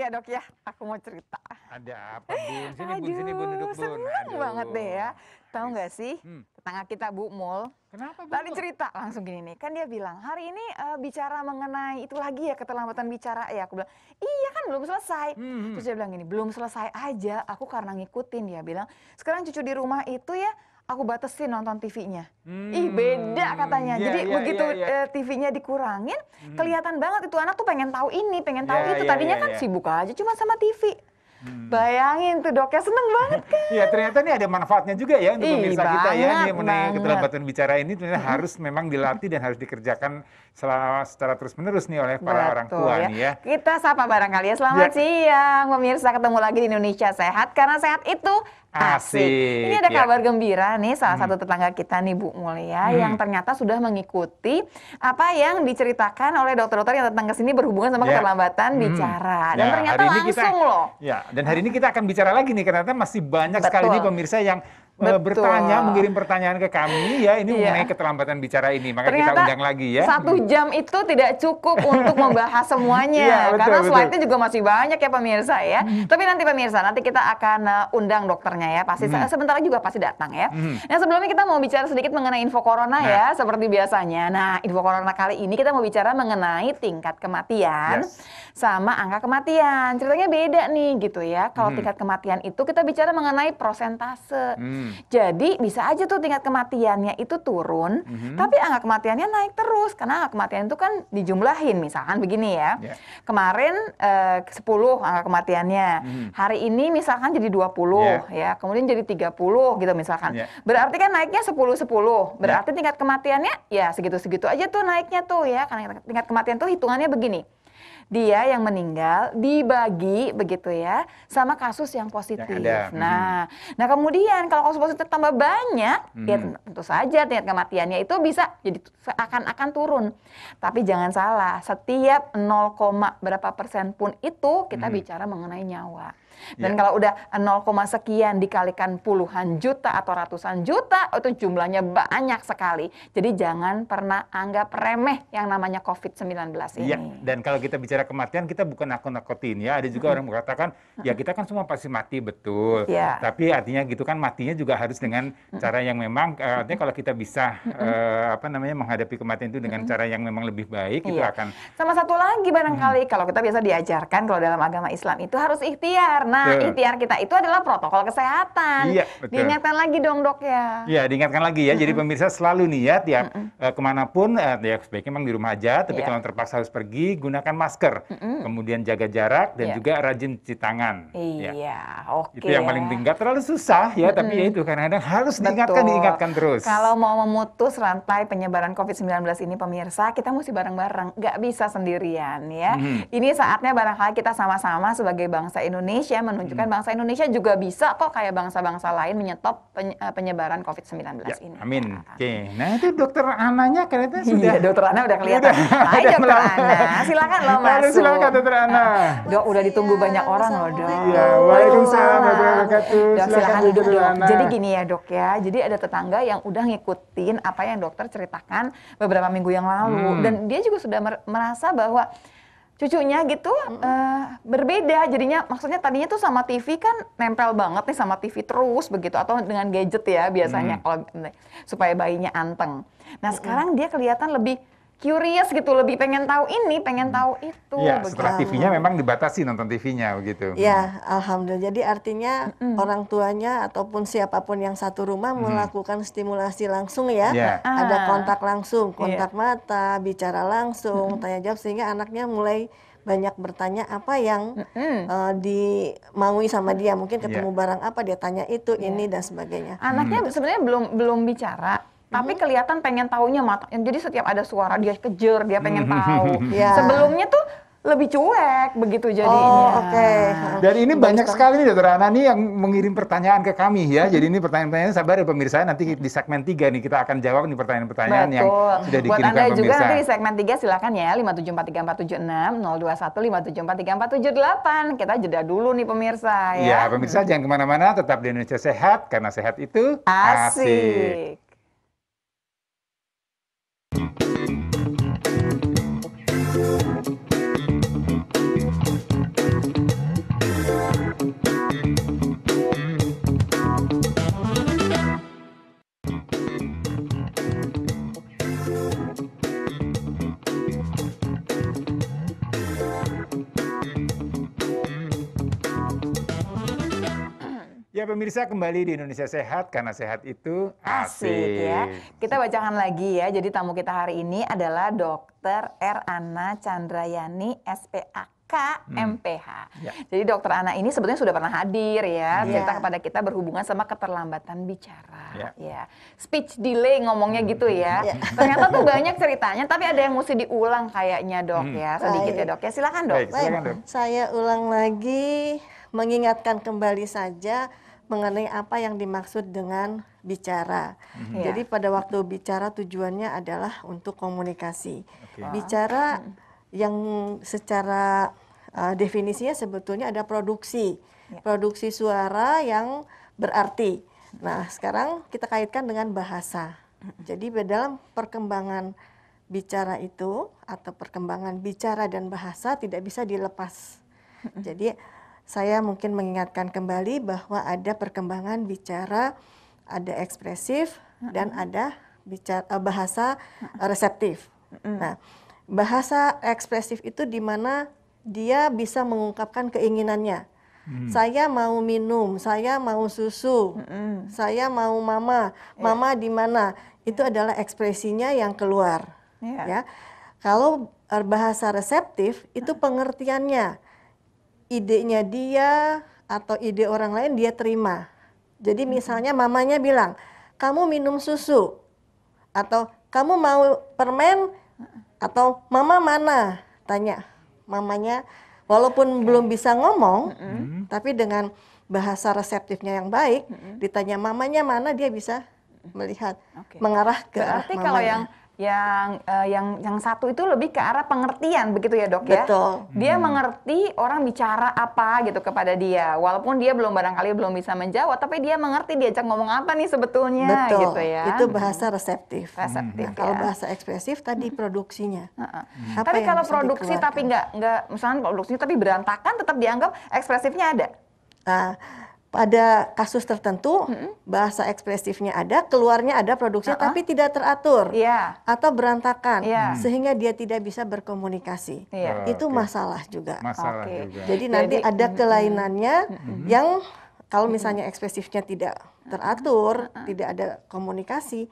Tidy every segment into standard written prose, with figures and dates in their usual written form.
Dok ya, aku mau cerita. Ada apa, Bun? Sini, Aduh, Bun, Bun, duduk, Bun. seneng banget deh ya. Tahu nggak sih, tetangga kita Bu Mul, Kenapa, Bun? tadi cerita langsung gini nih, kan dia bilang, hari ini bicara mengenai itu lagi ya, keterlambatan bicara ya. Aku bilang, iya kan belum selesai. Terus dia bilang gini, belum selesai aja, aku karena ngikutin. Dia bilang, sekarang cucu di rumah itu ya, aku batasin nonton TV-nya. Ih beda katanya. Jadi begitu TV-nya dikurangin, kelihatan banget itu anak tuh pengen tahu ini, pengen tahu itu. Tadinya kan sibuk aja cuma sama TV. Bayangin tuh Dok ya, seneng banget kan. Iya, ternyata ini ada manfaatnya juga ya untuk pemirsa kita ya. Ini mengenai keterlambatan bicara ini ternyata harus memang dilatih dan harus dikerjakan secara terus-menerus nih oleh para orang tua nih ya. Kita sapa barangkali ya, selamat siang pemirsa, ketemu lagi di Indonesia Sehat, karena sehat itu asik. Ini ada kabar gembira nih, salah satu tetangga kita nih Bu Mulia yang ternyata sudah mengikuti apa yang diceritakan oleh dokter-dokter yang datang ke sini berhubungan sama keterlambatan bicara. Dan ternyata langsung loh. Ya, dan hari ini kita akan bicara lagi nih, ternyata masih banyak sekali nih pemirsa yang bertanya, mengirim pertanyaan ke kami ya, ini mengenai keterlambatan bicara ini. Maka ternyata kita undang lagi ya. 1 jam itu tidak cukup untuk membahas semuanya, karena slide-nya juga masih banyak ya pemirsa ya. Tapi nanti pemirsa, nanti kita akan undang dokternya ya, pasti sebentar lagi juga pasti datang ya. Nah sebelumnya kita mau bicara sedikit mengenai info corona ya, seperti biasanya. Nah info corona kali ini kita mau bicara mengenai tingkat kematian sama angka kematian. Ceritanya beda nih gitu ya. Kalau tingkat kematian itu kita bicara mengenai prosentase. Jadi bisa aja tuh tingkat kematiannya itu turun, tapi angka kematiannya naik terus. Karena angka kematian itu kan dijumlahin, misalkan begini ya. Kemarin 10 angka kematiannya, hari ini misalkan jadi 20 ya, kemudian jadi 30 gitu misalkan. Berarti kan naiknya 10-10, berarti tingkat kematiannya ya segitu-segitu aja tuh naiknya tuh ya. Karena tingkat kematian tuh hitungannya begini. Dia yang meninggal dibagi begitu ya sama kasus yang positif. Nah kemudian kalau kasus positif tambah banyak, ya tentu saja tingkat kematiannya itu bisa jadi akan turun. Tapi jangan salah, setiap 0, berapa persen pun itu kita bicara mengenai nyawa. Dan kalau udah 0, sekian dikalikan puluhan juta atau ratusan juta, itu jumlahnya banyak sekali. Jadi jangan pernah anggap remeh yang namanya COVID-19 ini. Iya, dan kalau kita bicara kematian, kita bukan nakut-nakutin ya. Ada juga orang mengatakan, ya kita kan semua pasti mati, betul. Tapi artinya gitu kan, matinya juga harus dengan cara yang memang, artinya kalau kita bisa menghadapi kematian itu dengan cara yang memang lebih baik, itu akan... Sama satu lagi barangkali, kalau kita biasa diajarkan, kalau dalam agama Islam itu harus ikhtiar. Nah, ikhtiar kita itu adalah protokol kesehatan. Diingatkan lagi dong Dok ya. Iya, diingatkan lagi ya. Jadi pemirsa selalu niat ya, kemanapun ya sebaiknya memang di rumah aja. Tapi kalau terpaksa harus pergi, gunakan masker. Kemudian jaga jarak dan juga rajin cuci tangan. Itu yang paling penting. Nggak terlalu susah ya, tapi ya itu kadang-kadang harus diingatkan terus. Kalau mau memutus rantai penyebaran COVID-19 ini pemirsa, kita mesti bareng-bareng. Nggak bisa sendirian ya. Ini saatnya barangkali kita sama-sama sebagai bangsa Indonesia menunjukkan bangsa Indonesia juga bisa kok kayak bangsa-bangsa lain menyetop penyebaran COVID-19 ini. Amin. Oke. Nah itu Dokter Ananya kayaknya sudah. Iya, Dokter Ana udah kelihatan. Hai Dokter Ana, silakan lo masuk. Silakan Dokter Ana. Dok, udah ditunggu banyak orang loh Dok. Iya, waalaikumsalam warahmatullahi wabarakatuh. Dok, silakan duduk Dok. Jadi gini ya Dok ya, jadi ada tetangga yang udah ngikutin apa yang dokter ceritakan beberapa minggu yang lalu. Dan dia juga sudah merasa bahwa cucunya gitu berbeda, jadinya maksudnya tadinya tuh sama TV kan nempel banget nih sama TV terus begitu, atau dengan gadget ya biasanya kalau supaya bayinya anteng. Nah sekarang dia kelihatan lebih curious gitu, lebih pengen tahu ini, pengen tahu itu. Iya, setelah TV-nya memang dibatasi nonton TV-nya begitu. Ya, alhamdulillah. Jadi artinya orang tuanya ataupun siapapun yang satu rumah melakukan stimulasi langsung ya. Ada kontak langsung, kontak mata, bicara langsung, tanya jawab, sehingga anaknya mulai banyak bertanya apa yang dimaui sama dia. Mungkin ketemu barang apa, dia tanya itu, ini dan sebagainya. Anaknya sebenarnya belum bicara. Tapi kelihatan pengen taunya mata. Jadi setiap ada suara dia kejar, dia pengen tahu. Sebelumnya tuh lebih cuek begitu jadinya. Oke. Dan ini banyak sekali nih Dokter Ana nih yang mengirim pertanyaan ke kami ya. Jadi ini pertanyaan-pertanyaan, sabar ya pemirsa, nanti di segmen 3 nih kita akan jawab nih pertanyaan-pertanyaan yang sudah Buat dikirimkan Anda pemirsa. juga nanti di segmen 3 silakan ya 5743476 021 5743478. Kita jeda dulu nih pemirsa ya. Iya pemirsa jangan kemana-mana, tetap di Indonesia Sehat karena sehat itu asik. Ya pemirsa, kembali di Indonesia Sehat karena sehat itu asik. Ya. Kita bacakan lagi ya. Jadi tamu kita hari ini adalah Dr. R. Ana Chandrayani, SPAK, MPH. Ya. Jadi Dr. Ana ini sebetulnya sudah pernah hadir ya, cerita kepada kita berhubungan sama keterlambatan bicara. Ya. Speech delay ngomongnya gitu ya. Ternyata tuh banyak ceritanya, tapi ada yang mesti diulang kayaknya Dok ya, sedikit ya Dok ya. Silakan Dok. Silakan, Dok. Saya ulang lagi, mengingatkan kembali saja mengenai apa yang dimaksud dengan bicara. Jadi pada waktu bicara tujuannya adalah untuk komunikasi. Bicara yang secara definisinya sebetulnya ada produksi. Produksi suara yang berarti. Nah, sekarang kita kaitkan dengan bahasa. Jadi dalam perkembangan bicara itu atau perkembangan bicara dan bahasa tidak bisa dilepas. Jadi saya mungkin mengingatkan kembali bahwa ada perkembangan bicara, ada ekspresif, dan ada bahasa reseptif. Nah, bahasa ekspresif itu di mana dia bisa mengungkapkan keinginannya. Saya mau minum, saya mau susu, saya mau mama di mana? Itu adalah ekspresinya yang keluar. Ya. Kalau bahasa reseptif itu pengertiannya. Idenya dia atau ide orang lain dia terima. Jadi misalnya mamanya bilang, kamu minum susu, atau kamu mau permen, atau mama mana? Tanya mamanya, walaupun belum bisa ngomong, tapi dengan bahasa reseptifnya yang baik, ditanya mamanya mana, dia bisa melihat, mengarah ke arah mamanya. Kalau yang satu itu lebih ke arah pengertian begitu ya Dok ya. Betul. Dia mengerti orang bicara apa gitu kepada dia, walaupun dia barangkali belum bisa menjawab, tapi dia mengerti diajak ngomong apa nih sebetulnya. Betul. Gitu ya. Itu bahasa reseptif. Reseptif. Kalau bahasa ekspresif tadi produksinya. Tapi kalau produksi tapi nggak misalnya produksinya tapi berantakan, tetap dianggap ekspresifnya ada. Nah, pada kasus tertentu bahasa ekspresifnya ada, keluarnya ada produksinya tapi tidak teratur atau berantakan sehingga dia tidak bisa berkomunikasi. Itu masalah juga. Jadi nanti ada kelainannya yang kalau misalnya ekspresifnya tidak teratur, tidak ada komunikasi,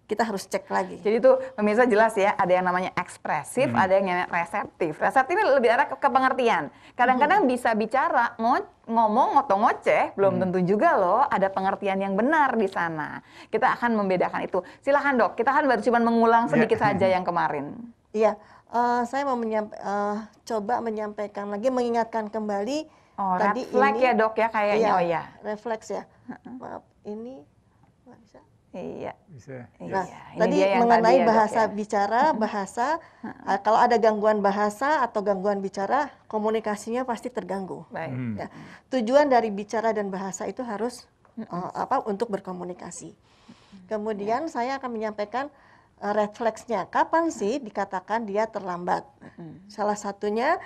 kita harus cek lagi. Jadi itu pemirsa jelas ya, ada yang namanya ekspresif, ada yang namanya reseptif. Reseptif lebih arah ke pengertian. Kadang-kadang bisa bicara, ngomong atau ngoceh, belum tentu juga loh ada pengertian yang benar di sana. Kita akan membedakan itu. Silakan Dok, kita kan baru cuma mengulang sedikit saja yang kemarin. Iya, saya mau coba menyampaikan lagi, mengingatkan kembali. Tadi refleks ya Dok ya kayaknya. Refleks ya. Maaf, ini nggak bisa. Iya. Bisa. Nah, tadi mengenai bahasa bicara, bahasa, kalau ada gangguan bahasa atau gangguan bicara, komunikasinya pasti terganggu. Baik. Ya. Tujuan dari bicara dan bahasa itu harus untuk berkomunikasi. Kemudian saya akan menyampaikan refleksnya. Kapan sih dikatakan dia terlambat? Salah satunya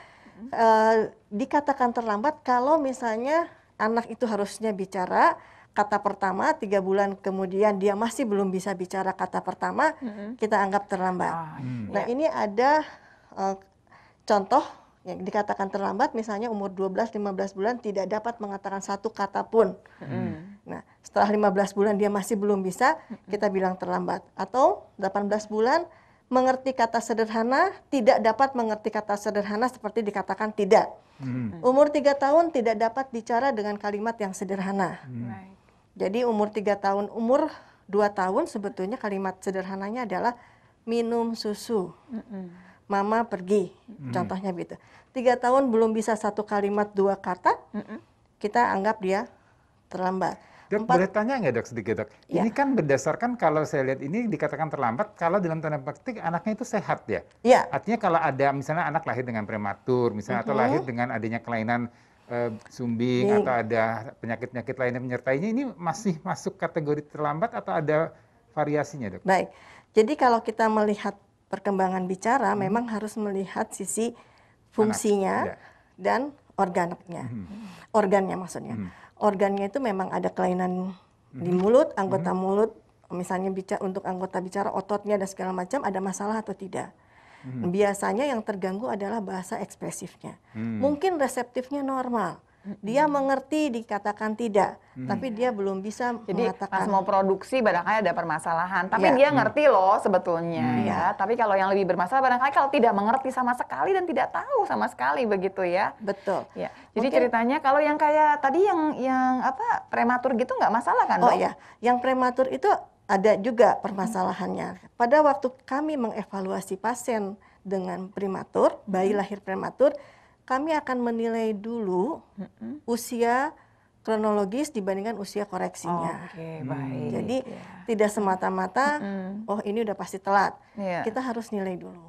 dikatakan terlambat kalau misalnya anak itu harusnya bicara kata pertama, 3 bulan kemudian dia masih belum bisa bicara kata pertama, kita anggap terlambat. Nah, ini ada contoh yang dikatakan terlambat, misalnya umur 12-15 bulan tidak dapat mengatakan satu kata pun. Nah, setelah 15 bulan dia masih belum bisa, kita bilang terlambat. Atau 18 bulan mengerti kata sederhana, tidak dapat mengerti kata sederhana seperti dikatakan tidak. Umur 3 tahun tidak dapat bicara dengan kalimat yang sederhana. Jadi umur 3 tahun, umur 2 tahun sebetulnya kalimat sederhananya adalah minum susu. mama pergi, contohnya begitu. 3 tahun belum bisa 1 kalimat 2 kata, kita anggap dia terlambat. Dok, boleh tanya nggak dok sedikit dok? Ya. Ini kan berdasarkan kalau saya lihat ini dikatakan terlambat kalau dalam tanda petik anaknya itu sehat ya? Ya. Artinya kalau ada misalnya anak lahir dengan prematur, misalnya atau lahir dengan adanya kelainan sumbing atau ada penyakit-penyakit lain yang menyertainya, ini masih masuk kategori terlambat atau ada variasinya dok? Baik, jadi kalau kita melihat perkembangan bicara, memang harus melihat sisi fungsinya dan organnya, organnya maksudnya. Organnya itu memang ada kelainan di mulut, anggota mulut, misalnya untuk anggota bicara, ototnya dan segala macam ada masalah atau tidak. Biasanya yang terganggu adalah bahasa ekspresifnya. Mungkin reseptifnya normal, dia mengerti dikatakan tidak, tapi dia belum bisa mengatakan. Pas mau produksi barangkali ada permasalahan, tapi dia ngerti loh sebetulnya ya. Tapi kalau yang lebih bermasalah barangkali kalau tidak mengerti sama sekali dan tidak tahu sama sekali begitu ya. Betul. Ya. Jadi ceritanya kalau yang kayak tadi yang apa prematur gitu nggak masalah kan dok? Oh ya, yang prematur itu ada juga permasalahannya. Pada waktu kami mengevaluasi pasien dengan prematur, bayi lahir prematur, kami akan menilai dulu usia kronologis dibandingkan usia koreksinya. Oke, baik. Jadi tidak semata-mata, oh ini udah pasti telat. Kita harus nilai dulu.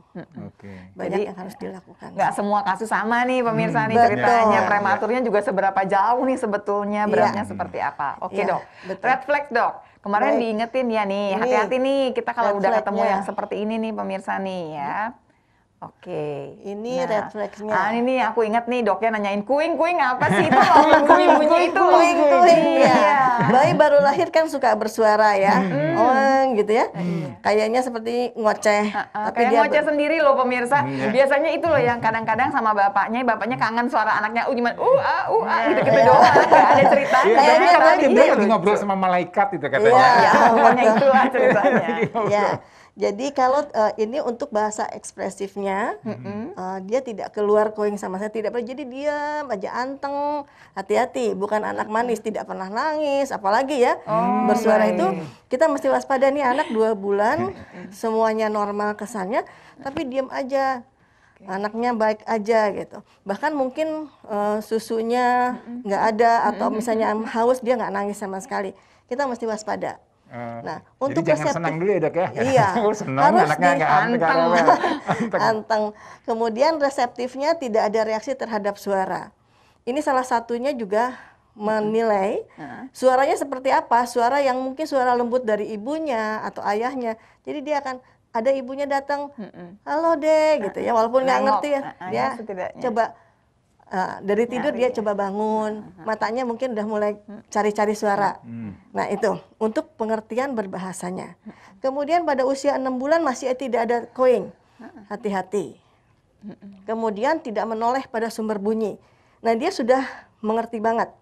Banyak yang harus dilakukan. Nggak semua kasus sama nih pemirsa nih ceritanya. Prematurnya juga seberapa jauh nih sebetulnya, beratnya seperti apa. Oke dok, red flag dok. Kemarin diingetin ya nih, hati-hati nih kita kalau udah ketemu yang seperti ini nih pemirsa nih ya. Oke, ini red flag-nya. Ini aku ingat nih doknya nanyain kuing apa sih itu loh, bunyi itu loh. Kuing ya. Bayi baru lahir kan suka bersuara ya, gitu ya. Kayaknya seperti ngoceh. Tapi kayak ngoceh sendiri loh pemirsa. Biasanya itu loh yang kadang-kadang sama bapaknya kangen suara anaknya, gimana, gitu doang. Gak ada ceritanya. Kayaknya dia lagi ngobrol sama malaikat itu katanya. Ya, pokoknya itulah ceritanya. Ya. Jadi kalau ini untuk bahasa ekspresifnya, dia tidak keluar koing sama saya, tidak pernah. Jadi diam aja, anteng, hati-hati. Bukan anak manis, tidak pernah nangis, apalagi ya bersuara itu kita mesti waspada nih anak 2 bulan, semuanya normal kesannya, tapi diam aja. Anaknya baik aja gitu. Bahkan mungkin susunya nggak ada atau misalnya haus dia nggak nangis sama sekali. Kita mesti waspada. Nah, untuk jadi jangan senang dulu ya dok ya. Iya, senang anaknya nggak anteng. Kemudian reseptifnya tidak ada reaksi terhadap suara. Ini salah satunya juga menilai suaranya seperti apa. Suara yang mungkin suara lembut dari ibunya atau ayahnya. Jadi dia akan ada ibunya datang, halo deh gitu ya. Walaupun nggak ngerti ya, dia coba dari tidur dia coba bangun, matanya mungkin udah mulai cari-cari suara. Nah itu untuk pengertian berbahasanya. Kemudian pada usia 6 bulan masih tidak ada koing, hati-hati. Kemudian tidak menoleh pada sumber bunyi. Nah dia sudah mengerti banget.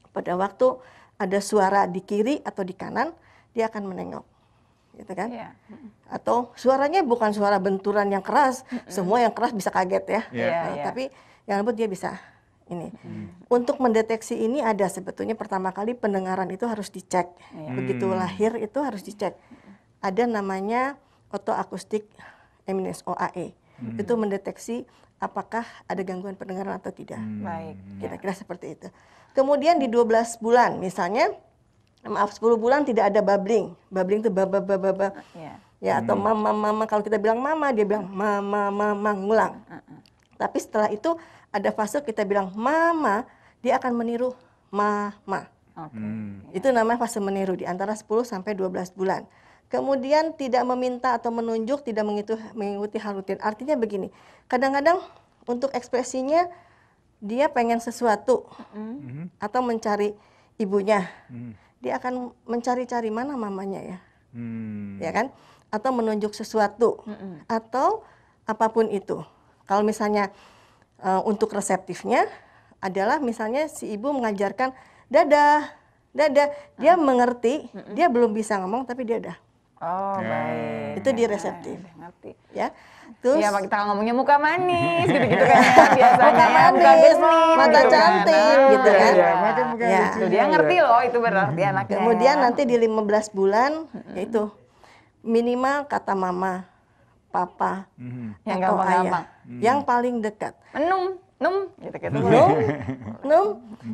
Pada waktu ada suara di kiri atau di kanan, dia akan menengok. Gitu kan? Atau suaranya bukan suara benturan yang keras, semua yang keras bisa kaget ya. Tapi yang lembut dia bisa ini. Untuk mendeteksi ini ada sebetulnya pertama kali pendengaran itu harus dicek. Begitu lahir itu harus dicek. Ada namanya otoakustik eminence OAE. Itu mendeteksi apakah ada gangguan pendengaran atau tidak. Baik. Kira-kira seperti itu. Kemudian di 12 bulan misalnya 10 bulan tidak ada babbling. Babbling itu baba. Ya atau mama kalau kita bilang mama dia bilang mama ngulang. Tapi setelah itu ada fase kita bilang mama, dia akan meniru mama. Itu namanya fase meniru di antara 10 sampai 12 bulan. Kemudian tidak meminta atau menunjuk, tidak mengikuti hal rutin. Artinya begini, kadang-kadang untuk ekspresinya dia pengen sesuatu atau mencari ibunya. Dia akan mencari-cari mana mamanya ya. Ya kan? Atau menunjuk sesuatu atau apapun itu. Kalau misalnya untuk reseptifnya adalah misalnya si ibu mengajarkan dadah, dia mengerti, dia belum bisa ngomong tapi dia udah. Baik. Itu dia reseptif. Ngerti. Ya. Terus ya kita ngomongnya muka manis gitu-gitu kan ya biasanya. Muka bisnis, mata cantik gitu kan. Ya. Dia ngerti loh itu berarti anaknya. Kemudian nanti di 15 bulan yaitu minimal kata mama, papa, Yang atau gampang-gampang. ayah, yang paling dekat. Num, gitu-gitu.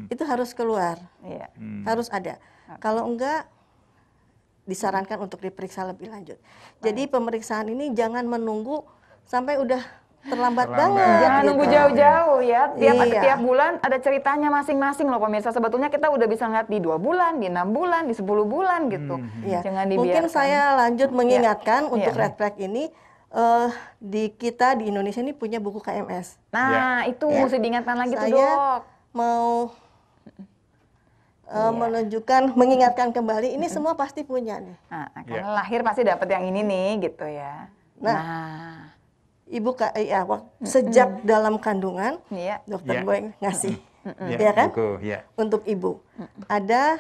Itu harus keluar, Iya. harus ada. Kalau enggak, disarankan untuk diperiksa lebih lanjut. Jadi pemeriksaan ini jangan menunggu sampai udah terlambat banget. Jangan nunggu jauh-jauh ya. Tiap bulan ada ceritanya masing-masing loh pemirsa. Sebetulnya kita udah bisa ngeliat di 2 bulan, di 6 bulan, di 10 bulan gitu. Jangan dibiarkan. Mungkin saya lanjut mengingatkan untuk red flag ini, di kita di Indonesia ini punya buku KMS. Nah, itu mesti diingatkan lagi tuh, Dok. Saya mau mengingatkan kembali, ini semua pasti punya nih. Nah, karena lahir pasti dapat yang ini nih gitu ya. Nah, ibu sejak dalam kandungan, dokter Boy ngasih, ya kan? Untuk ibu ada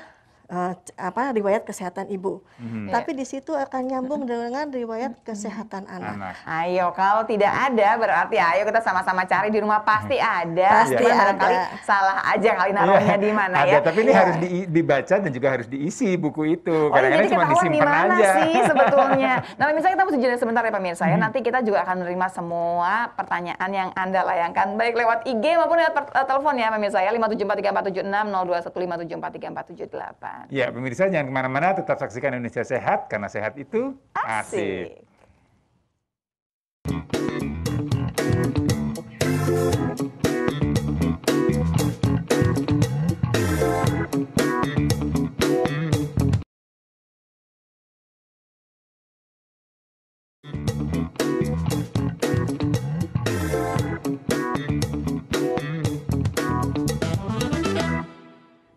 riwayat kesehatan ibu, tapi di situ akan nyambung dengan riwayat kesehatan anak. Ayo, kalau tidak ada berarti ayo kita sama-sama cari di rumah, pasti ada. Pasti ada. Barangkali salah aja kali naruhnya di mana ya. Ada, tapi ini harus dibaca dan juga harus diisi buku itu. Kadang-kadang cuma disimpan aja. Sih sebetulnya. Nah, misalnya kita mesti jeda sebentar ya pemirsa ya. Nanti kita juga akan menerima semua pertanyaan yang Anda layangkan baik lewat IG maupun lewat telepon ya pemirsa ya. 5743476 021 5743478. Ya, pemirsa jangan kemana-mana, tetap saksikan Indonesia Sehat, karena sehat itu asik.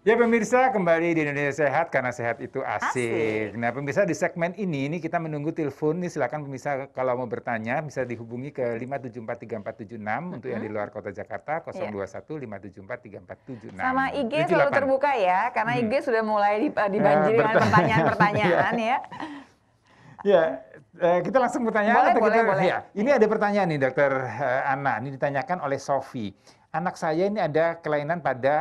Ya pemirsa, kembali di Indonesia Sehat karena sehat itu asik. Nah pemirsa, di segmen ini kita menunggu telepon nih, silakan pemirsa kalau mau bertanya bisa dihubungi ke 5743476 untuk yang di luar kota Jakarta 021 5743476. Sama IG selalu terbuka ya, karena IG sudah mulai dibanjiri dengan pertanyaan-pertanyaan ya. Ya, kita langsung bertanya. Boleh. Ya, ini ada pertanyaan nih Dokter Anna, ini ditanyakan oleh Sofi. Anak saya ini ada kelainan pada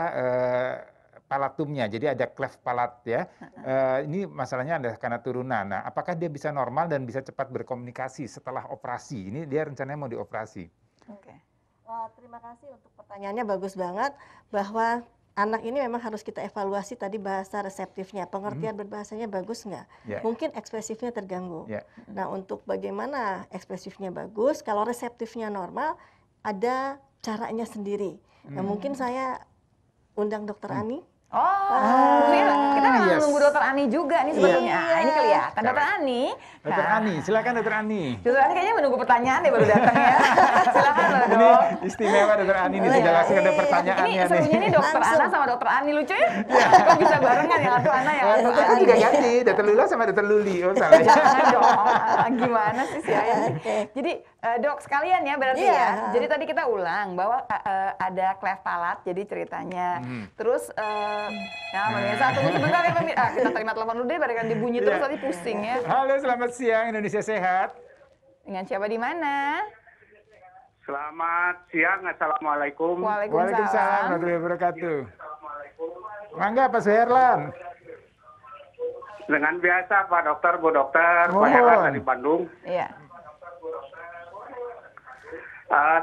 palatumnya, jadi ada cleft palat ya. Ini masalahnya ada karena turunan. Nah, apakah dia bisa normal dan bisa cepat berkomunikasi setelah operasi? Ini dia rencananya mau dioperasi. Oke. Terima kasih untuk pertanyaannya, bagus banget. Bahwa anak ini memang harus kita evaluasi tadi bahasa reseptifnya, pengertian berbahasanya bagus nggak? Mungkin ekspresifnya terganggu. Nah, untuk bagaimana ekspresifnya bagus, kalau reseptifnya normal, ada caranya sendiri. Nah, mungkin saya undang Dokter Ani. Kita memang nunggu Dokter Ani juga nih sebetulnya. Ini kelihatan Dokter Ani. Dokter Ani, silakan Dokter Ani. Dokter Ani kayaknya menunggu pertanyaan deh baru datang ya. Silakan loh, Dok. Ini istimewa Dokter Ani nih, sudah langsung ada pertanyaannya nih. Ini serunya nih Dokter Ana sama Dokter Ani, lucu ya? Kok bisa barengan ya Dokter Ana ya Dokter Ani? Juga ganti, Dokter Lula sama Dokter Luli. Oh salah. Jangan dong. Gimana sih si Ayah? Jadi Dok sekalian ya berarti ya. Jadi tadi kita ulang bahwa ada cleft palat jadi ceritanya. Terus pemirsa tunggu sebentar ya pemirsa. Kita terima telepon dulu deh, barikan dibunyi terus tadi pusing ya. Halo, selamat siang Indonesia Sehat. Dengan siapa di mana? Selamat siang, Assalamualaikum. Waalaikumsalam warahmatullahi wabarakatuh. Mangga Pak Suherlan. Dengan biasa Pak Dokter, Bu Dokter, Pak Herlan dari Bandung. Iya.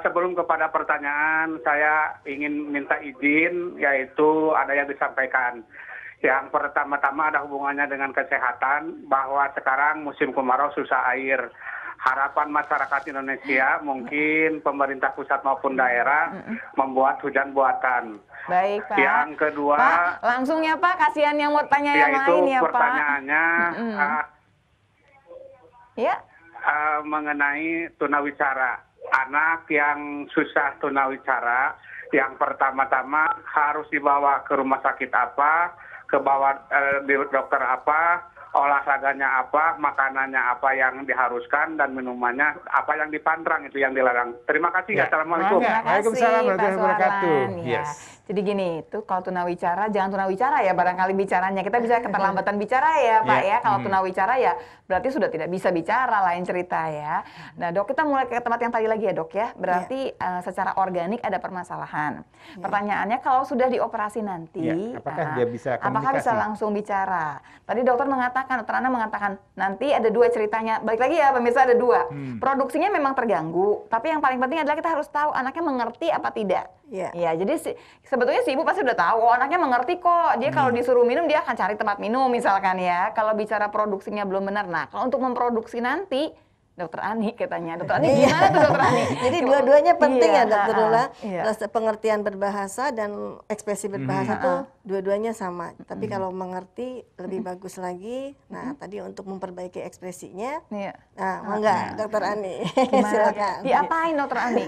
Sebelum kepada pertanyaan, saya ingin minta izin, yaitu ada yang disampaikan. Yang pertama-tama ada hubungannya dengan kesehatan, bahwa sekarang musim kemarau susah air. Harapan masyarakat Indonesia, mungkin pemerintah pusat maupun daerah, membuat hujan buatan. Baik Pak. Yang kedua, Pak, langsung ya Pak, kasihan yang mau tanya yang lain ya Pak. Pertanyaannya, mengenai tunawicara. Anak yang susah tunawicara, yang pertama-tama harus dibawa ke rumah sakit apa, di dokter apa, olahraganya apa, makanannya apa yang diharuskan, dan minumannya apa yang dipandang, itu yang dilarang. Terima kasih. Assalamualaikum. Waalaikumsalam warahmatullahi wabarakatuh. Jadi gini, itu kalau tunawicara, jangan tunawicara ya barangkali bicaranya. Kita bisa keterlambatan bicara ya Pak ya. Kalau tunawicara ya berarti sudah tidak bisa bicara, lain cerita ya. Nah Dok, kita mulai ke tempat yang tadi lagi ya Dok ya. Berarti secara organik ada permasalahan. Pertanyaannya kalau sudah dioperasi nanti, apakah dia bisa komunikasi? Apakah bisa langsung bicara? Tadi dokter mengatakan misalkan dokter Ana mengatakan nanti ada 2 ceritanya, balik lagi ya pemirsa, ada 2. Produksinya memang terganggu, tapi yang paling penting adalah kita harus tahu anaknya mengerti apa tidak. Ya, jadi sebetulnya si ibu pasti udah tahu, anaknya mengerti kok. Dia kalau disuruh minum dia akan cari tempat minum misalkan ya. Kalau bicara produksinya belum benar. Nah, kalau untuk memproduksi nanti Dokter Ani katanya. Dokter Ani gimana tuh Dokter Ani? Jadi dua-duanya penting ya Dokter Lula. Pengertian berbahasa dan ekspresi berbahasa tuh dua-duanya sama. Tapi kalau mengerti lebih bagus lagi. Nah, tadi untuk memperbaiki ekspresinya. Nah, enggak Dokter Ani. Silakan. Diapain Dokter Ani?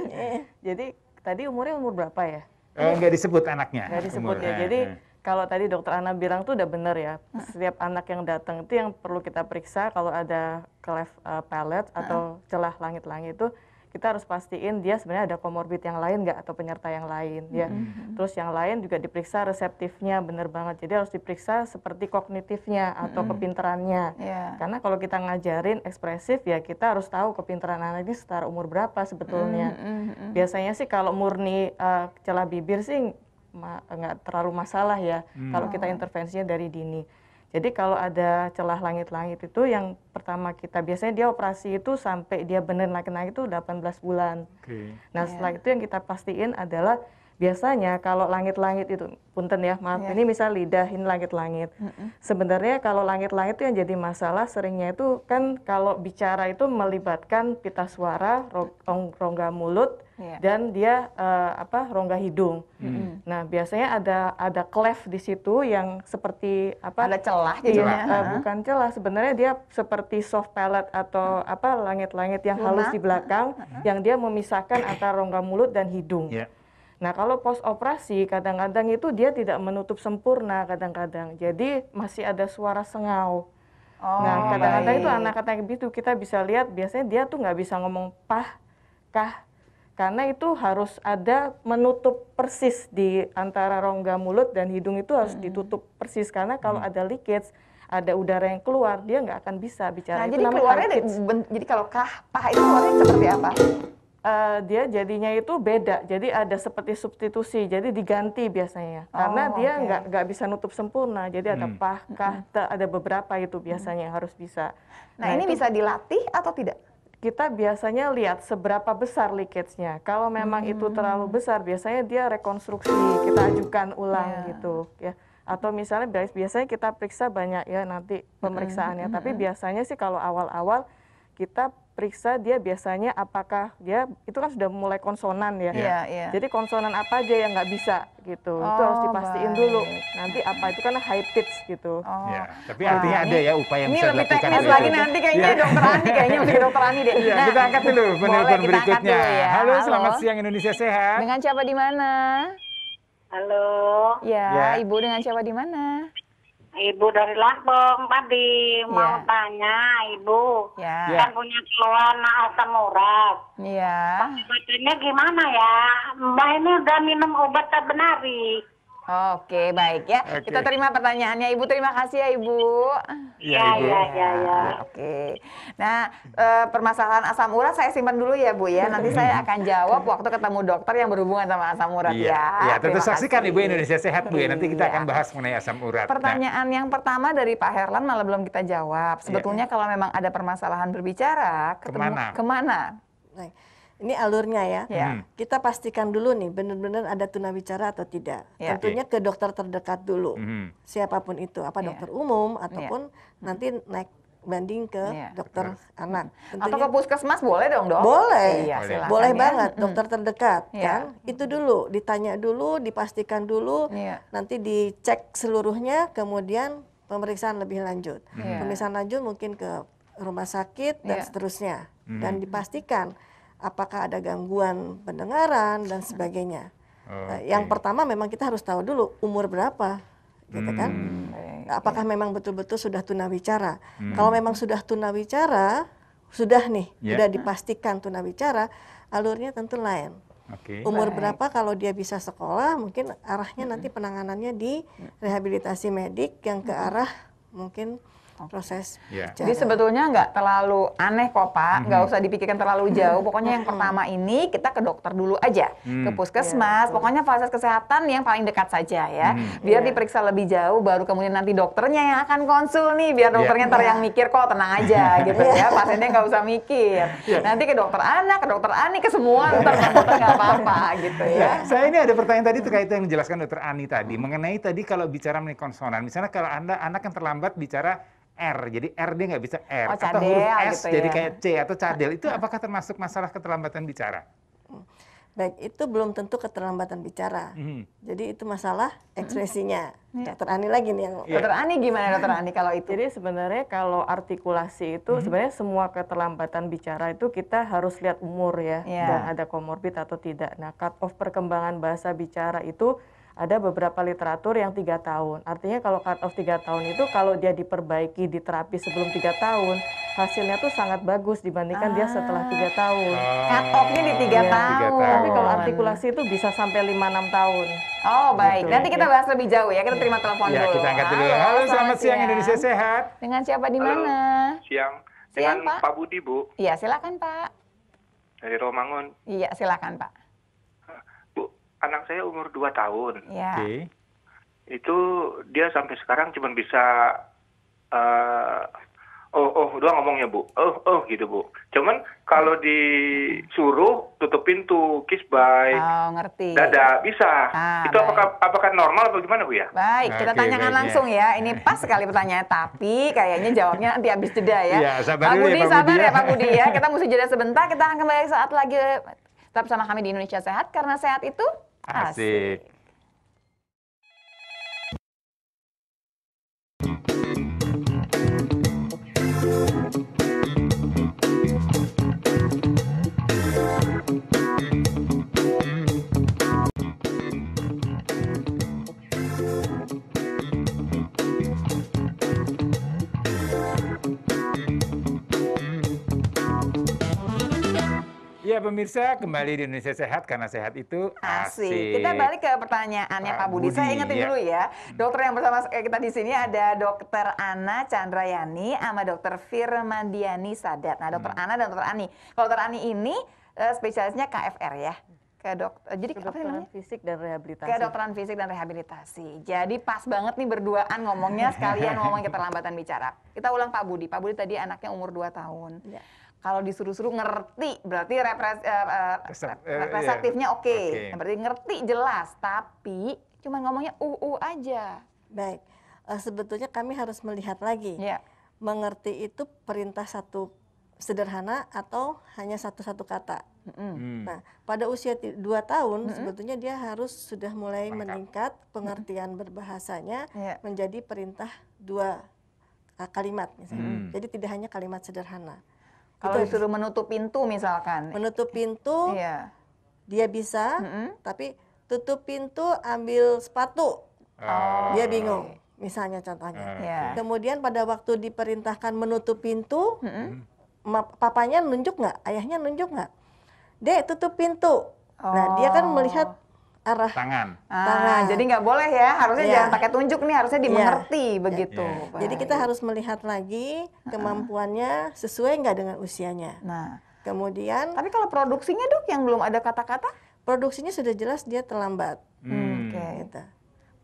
Jadi tadi umur berapa ya? Nggak disebut anaknya. Nggak disebut ya. Jadi kalau tadi Dokter Ana bilang tuh udah benar ya. Setiap anak yang datang itu yang perlu kita periksa kalau ada cleft palate atau celah langit-langit itu kita harus pastiin dia sebenarnya ada komorbid yang lain nggak atau penyerta yang lain ya. Terus yang lain juga diperiksa reseptifnya benar banget. Jadi harus diperiksa seperti kognitifnya atau kepintarannya. Karena kalau kita ngajarin ekspresif ya kita harus tahu kepintaran anak ini setara umur berapa sebetulnya. Biasanya sih kalau murni celah bibir sih nggak terlalu masalah ya kalau kita intervensinya dari dini. Jadi kalau ada celah langit-langit itu yang pertama kita biasanya dia operasi itu sampai dia benar naik-naik itu 18 bulan. Nah setelah itu yang kita pastiin adalah biasanya kalau langit-langit itu, punten ya maaf ini misal lidah ini langit-langit. Sebenarnya kalau langit-langit itu yang jadi masalah seringnya itu kan kalau bicara itu melibatkan pita suara, rongga mulut dan dia rongga hidung. Nah biasanya ada cleft di situ yang seperti ada celah jadinya. Bukan celah, sebenarnya dia seperti soft palate atau langit-langit yang halus di belakang yang dia memisahkan antara rongga mulut dan hidung. Nah kalau post operasi kadang-kadang itu dia tidak menutup sempurna kadang-kadang, jadi masih ada suara sengau. Nah kadang-kadang itu anak-anak itu kita bisa lihat biasanya dia tuh nggak bisa ngomong pah, kah, karena itu harus ada menutup persis di antara rongga mulut dan hidung itu harus ditutup persis karena kalau ada leakage, ada udara yang keluar dia nggak akan bisa bicara. Nah itu jadi keluarnya jadi kalau kah, pah itu keluarnya seperti apa? Dia jadinya itu beda, jadi ada seperti substitusi, jadi diganti biasanya, karena dia nggak bisa nutup sempurna, jadi ada pah, kah, ada beberapa itu biasanya yang harus bisa. Nah ini bisa dilatih atau tidak? Kita biasanya lihat seberapa besar leakage-nya, kalau memang itu terlalu besar, biasanya dia rekonstruksi, kita ajukan ulang gitu ya. Atau misalnya biasanya kita periksa banyak ya nanti pemeriksaannya, tapi biasanya sih kalau awal-awal kita periksa dia biasanya apakah dia itu kan sudah mulai konsonan ya. Jadi konsonan apa aja yang nggak bisa gitu. Itu harus dipastiin dulu. Nanti apa itu karena high pitch gitu. Tapi artinya ada ya upaya yang bisa dilakukan. Ini lebih teknis lagi nanti kayaknya Dokter Ani kayaknya mesti Dokter Ani deh. Nah, kita angkat dulu penelpon berikutnya. Halo, selamat siang Indonesia Sehat. Dengan siapa di mana? Halo. Ya, Ibu dengan siapa di mana? Ibu dari Lampung tadi mau tanya Ibu, kan punya keluhan asam urat. Obatnya gimana ya? Mbak ini udah minum obat tak benari. Oke, baik ya. Kita terima pertanyaannya Ibu. Terima kasih ya Ibu. Ya. Oke. Nah, permasalahan asam urat saya simpan dulu ya Bu ya. Nanti saya akan jawab waktu ketemu dokter yang berhubungan sama asam urat ya. Tentu saksikan Ibu Indonesia Sehat Bu ya. Nanti kita akan bahas mengenai asam urat. Pertanyaan yang pertama dari Pak Herlan malah belum kita jawab. Sebetulnya kalau memang ada permasalahan berbicara, kemana? Nah, ini alurnya ya. Kita pastikan dulu nih benar-benar ada tunawicara atau tidak. Tentunya ke dokter terdekat dulu. Siapapun itu, apa dokter umum ataupun nanti naik banding ke dokter anak. Tentunya, atau ke puskesmas boleh dong, Dok? Boleh. Silakan, boleh banget dokter terdekat kan. Itu dulu ditanya dulu, dipastikan dulu, nanti dicek seluruhnya, kemudian pemeriksaan lebih lanjut. Pemeriksaan lanjut mungkin ke rumah sakit dan seterusnya. Dan dipastikan apakah ada gangguan pendengaran dan sebagainya. Yang pertama memang kita harus tahu dulu umur berapa, gitu kan? Apakah memang betul-betul sudah tunawicara? Kalau memang sudah tunawicara, sudah dipastikan tunawicara, alurnya tentu lain. Umur berapa kalau dia bisa sekolah, mungkin arahnya nanti penanganannya di rehabilitasi medik yang ke arah mungkin proses bicara. Jadi sebetulnya nggak terlalu aneh kok Pak, nggak usah dipikirkan terlalu jauh. Pokoknya yang pertama ini kita ke dokter dulu aja, ke puskesmas, pokoknya fasilitas kesehatan yang paling dekat saja ya. Biar diperiksa lebih jauh, baru kemudian nanti dokternya yang akan konsul nih, biar dokternya ntar yang mikir kok tenang aja gitu ya, pasiennya nggak usah mikir. Nanti ke dokter anak, ke dokter Ani, ke semua, ntar nggak apa-apa gitu ya. Saya ini ada pertanyaan tadi terkait yang dijelaskan dokter Ani tadi, mengenai tadi kalau bicara mengenai konsonan, misalnya kalau anak yang terlambat bicara R, jadi R dia nggak bisa R, atau huruf S gitu jadi kayak C atau cadel, itu apakah termasuk masalah keterlambatan bicara? Baik, itu belum tentu keterlambatan bicara. Jadi itu masalah ekspresinya. Dokter Ani lagi nih yang... Dokter Ani gimana Dokter Ani kalau itu? Jadi sebenarnya kalau artikulasi itu sebenarnya semua keterlambatan bicara itu kita harus lihat umur ya, dan ada komorbid atau tidak. Nah, cut off perkembangan bahasa bicara itu ada beberapa literatur yang 3 tahun. Artinya kalau cut off 3 tahun itu kalau dia diperbaiki di terapi sebelum 3 tahun, hasilnya tuh sangat bagus dibandingkan dia setelah 3 tahun. Cut off-nya di 3 tahun. Tapi kalau artikulasi itu bisa sampai 5-6 tahun. Oh baik, nanti kita bahas lebih jauh ya. Kita terima telepon dulu. Kita angkat dulu. Halo, selamat siang Indonesia Sehat. Dengan siapa di mana? Siang. Siang, Dengan Pak Budi, Bu. Iya, silakan Pak. Dari Romangun. Iya, silakan Pak. Bu, anak saya umur 2 tahun. Iya. Itu dia sampai sekarang cuma bisa doang ngomongnya, Bu. Gitu, Bu. Cuman kalau disuruh tutup pintu, kiss bye, ngerti. dada, bisa. Itu apakah normal atau gimana, Bu ya? Baik, kita tanyakan langsung ya. Ini pas sekali pertanyaan, tapi kayaknya jawabnya nanti habis jeda ya. Iya, sabar Pak dulu Budi, ya, Pak sabar Budi ya Pak Budi ya. Kita mesti jeda sebentar, kita akan kembali saat lagi. Tetap bersama kami di Indonesia Sehat, karena sehat itu asik. Ya pemirsa, kembali di Indonesia Sehat karena sehat itu asik. Kita balik ke pertanyaannya Pak Budi. Saya ingetin dulu ya, dokter yang bersama kita di sini ada Dokter Ana Chandrayani sama Dokter Firmandiani Sadat. Nah, Dokter Ana dan Dokter Ani. Kalau Dokter Ani ini spesialisnya KFR ya. Kedokteran fisik dan rehabilitasi. Kedokteran fisik dan rehabilitasi. Jadi pas banget nih berduaan ngomongnya sekalian ngomong keterlambatan bicara. Kita ulang Pak Budi. Pak Budi tadi anaknya umur 2 tahun. Ya. Kalau disuruh-suruh ngerti, berarti reseptifnya oke. Berarti ngerti jelas, tapi cuma ngomongnya aja. Baik, sebetulnya kami harus melihat lagi. Mengerti itu perintah satu sederhana atau hanya satu-satu kata. Nah, pada usia 2 tahun sebetulnya dia harus sudah mulai meningkat pengertian berbahasanya menjadi perintah 2 kalimat misalnya. Jadi tidak hanya kalimat sederhana. Kalau disuruh menutup pintu misalkan. Menutup pintu, dia bisa, tapi tutup pintu ambil sepatu, dia bingung. Misalnya contohnya. Kemudian pada waktu diperintahkan menutup pintu, papanya nunjuk nggak, ayahnya nunjuk nggak? Dek, tutup pintu. Nah, dia kan melihat arah tangan. Jadi nggak boleh ya, harusnya jangan pakai tunjuk nih, harusnya dimengerti begitu. Jadi kita harus melihat lagi kemampuannya sesuai nggak dengan usianya. Nah, kemudian. Tapi kalau produksinya Dok yang belum ada kata-kata? Produksinya sudah jelas dia terlambat. Gitu.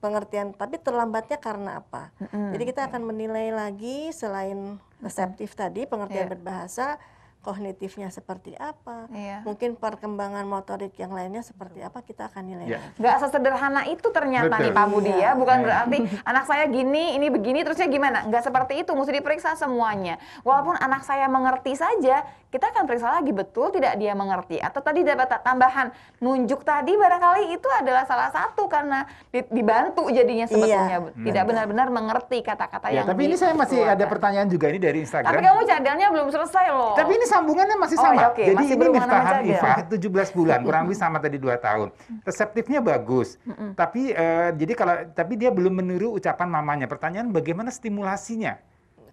Pengertian, tapi terlambatnya karena apa? Jadi kita akan menilai lagi selain reseptif tadi, pengertian berbahasa, kognitifnya seperti apa, mungkin perkembangan motorik yang lainnya seperti apa, kita akan nilai. Nggak sesederhana itu ternyata nih Pak Budi ya, bukan berarti anak saya gini, ini begini, terusnya gimana? Nggak seperti itu, mesti diperiksa semuanya. Walaupun anak saya mengerti saja, kita akan periksa lagi betul tidak dia mengerti. Atau tadi dapat tambahan, nunjuk tadi barangkali itu adalah salah satu karena dibantu jadinya sebetulnya. Tidak benar-benar mengerti kata-kata yang tapi ini saya masih ada pertanyaan juga ini dari Instagram. Tapi kamu cadangnya belum selesai loh. Tapi ini sambungannya masih sama. Jadi masih ini Miftahan Ifah 17 bulan, kurang lebih sama tadi 2 tahun. Reseptifnya bagus. Tapi jadi tapi dia belum meniru ucapan mamanya. Pertanyaan bagaimana stimulasinya?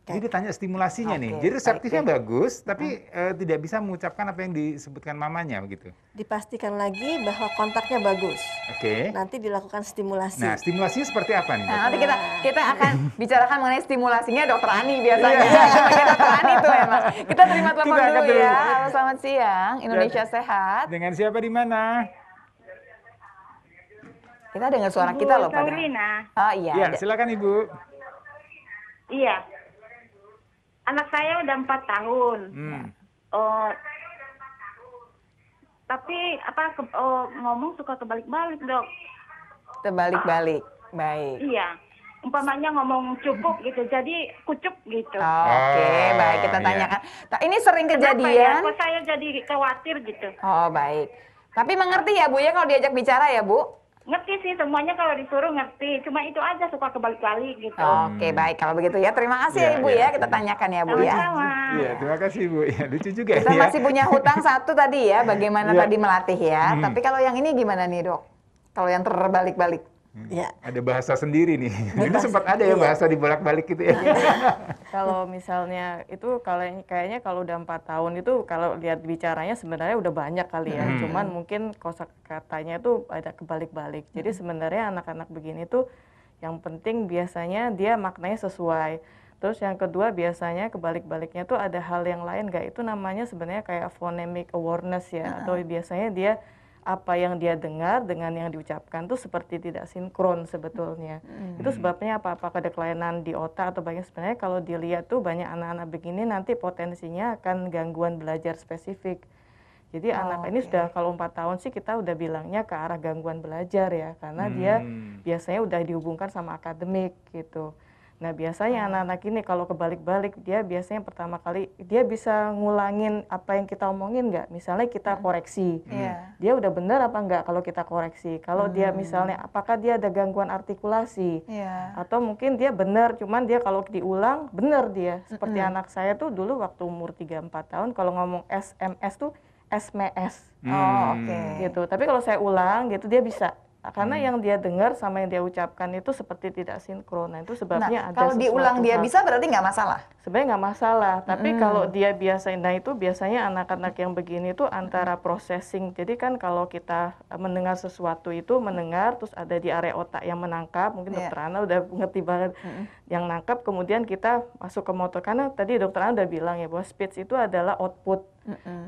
Jadi ditanya stimulasinya nih. Jadi reseptifnya bagus, tapi tidak bisa mengucapkan apa yang disebutkan mamanya begitu. Dipastikan lagi bahwa kontaknya bagus. Nanti dilakukan stimulasi. Nah, stimulasinya seperti apa nih? Nah, nanti kita akan bicarakan mengenai stimulasinya Dokter Ani biasanya. Dokter Ani tuh emang. Kita terima telepon dulu ya. Halo, selamat siang. Indonesia Sehat. Dengan siapa di mana? Kita dengar suara kita loh, Pak. Oh iya. Ya, silakan Ibu. Iya. Anak saya udah 4 tahun. Tapi ngomong suka kebalik-balik, Dok. Terbalik-balik. Baik. Iya. Umpamanya ngomong cukup gitu, jadi kucuk gitu. Oke, baik, kita tanyakan. Ini sering kejadian. Kok saya jadi khawatir gitu. Oh, baik. Tapi mengerti ya, Bu ya, kalau diajak bicara ya, Bu? Ngerti sih, semuanya kalau disuruh ngerti. Cuma itu aja suka kebalik-balik gitu. Oke, baik. Kalau begitu ya, terima kasih ya, Ibu ya. Kita tanyakan ya, Bu ya. Iya, terima kasih Bu. Ya, lucu juga kita ya. masih punya hutang satu tadi ya, bagaimana tadi melatih ya. Tapi kalau yang ini gimana nih, Dok? Kalau yang terbalik-balik? Ya. Ada bahasa sendiri nih. Ini sempat ada ya bahasa dibolak-balik gitu ya. Kalau misalnya itu kayaknya kalau udah 4 tahun itu kalau lihat bicaranya sebenarnya udah banyak kali ya. Cuman mungkin kosakatanya itu ada kebalik-balik. Jadi sebenarnya anak-anak begini tuh yang penting biasanya dia maknanya sesuai. Terus yang kedua biasanya kebalik-baliknya tuh ada hal yang lain nggak? Itu namanya sebenarnya kayak phonemic awareness ya. Atau biasanya dia apa yang dia dengar dengan yang diucapkan tuh seperti tidak sinkron sebetulnya. Itu sebabnya apakah ada kelainan di otak atau banyak sebenarnya kalau dilihat tuh banyak anak-anak begini nanti potensinya akan gangguan belajar spesifik. Jadi anak ini sudah kalau 4 tahun sih kita udah bilangnya ke arah gangguan belajar ya, karena dia biasanya udah dihubungkan sama akademik gitu. Nah biasanya anak-anak ini kalau kebalik-balik dia biasanya pertama kali dia bisa ngulangin apa yang kita omongin nggak? Misalnya kita koreksi, dia udah benar apa nggak kalau kita koreksi? Kalau dia misalnya apakah dia ada gangguan artikulasi? Atau mungkin dia benar, cuman dia kalau diulang benar dia. Seperti anak saya tuh dulu waktu umur 3-4 tahun kalau ngomong SMS tuh SMS. Gitu. Tapi kalau saya ulang gitu dia bisa. Karena yang dia dengar sama yang dia ucapkan itu seperti tidak sinkron. Nah itu sebabnya ada kalau diulang dia bisa berarti nggak masalah? Sebenarnya nggak masalah. Tapi kalau dia itu biasanya anak-anak yang begini itu antara processing. Jadi kan kalau kita mendengar sesuatu itu mendengar terus ada di area otak yang menangkap. Mungkin Dokter Ana udah ngerti banget yang nangkap. Kemudian kita masuk ke motor. Karena tadi Dokter Ana udah bilang ya bahwa speech itu adalah output.